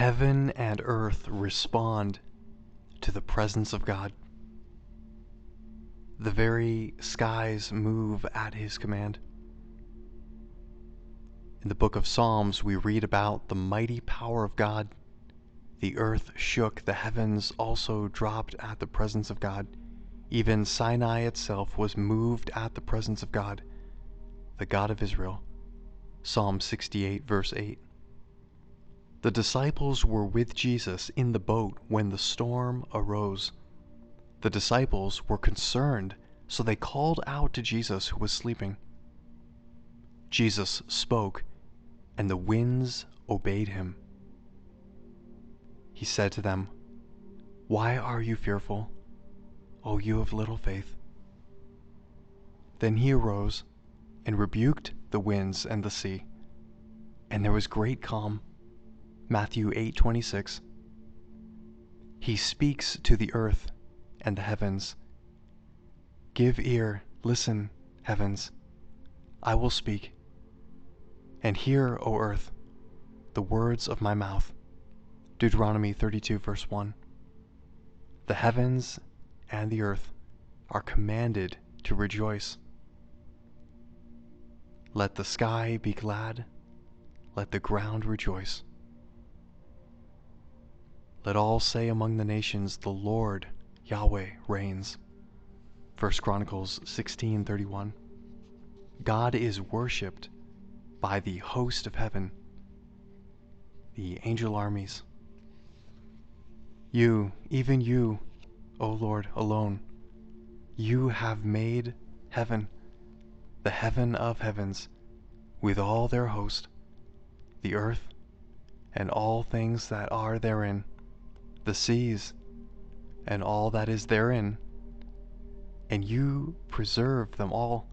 Heaven and earth respond to the presence of God. The very skies move at his command. In the book of Psalms, we read about the mighty power of God. The earth shook, the heavens also dropped at the presence of God. Even Sinai itself was moved at the presence of God, the God of Israel. Psalm 68, verse 8. The disciples were with Jesus in the boat when the storm arose. The disciples were concerned, so they called out to Jesus, who was sleeping. Jesus spoke, and the winds obeyed him. He said to them, "Why are you fearful, O you of little faith?" Then he arose and rebuked the winds and the sea, and there was great calm. Matthew 8:26. He speaks to the earth and the heavens. Give ear, listen, heavens, I will speak. And hear, O earth, the words of my mouth. Deuteronomy 32, verse 1. The heavens and the earth are commanded to rejoice. Let the sky be glad, let the ground rejoice. Let all say among the nations, the Lord, Yahweh, reigns. 1 Chronicles 16:31. God is worshipped by the host of heaven, the angel armies. You, even you, O Lord, alone, you have made heaven, the heaven of heavens, with all their host, the earth, and all things that are therein, the seas, and all that is therein, and you preserve them all,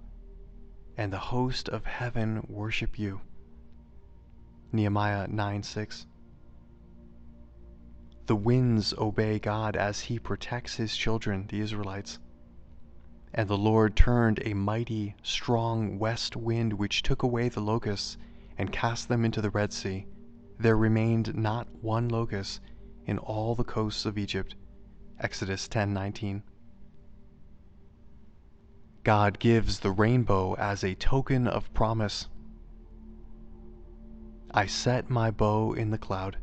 and the host of heaven worship you. Nehemiah 9:6. The winds obey God as he protects his children, the Israelites. And the Lord turned a mighty, strong west wind which took away the locusts and cast them into the Red Sea. There remained not one locust in all the coasts of Egypt. Exodus 10:19. God gives the rainbow as a token of promise. I set my bow in the cloud,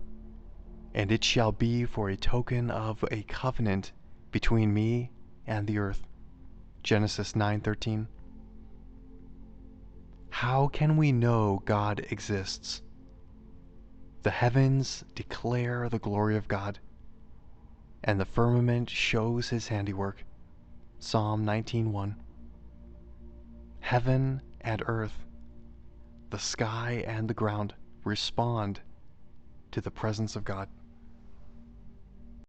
and it shall be for a token of a covenant between me and the earth. Genesis 9:13. How can we know God exists? The heavens declare the glory of God, and the firmament shows his handiwork. Psalm 19:1. Heaven and earth, the sky and the ground respond to the presence of God.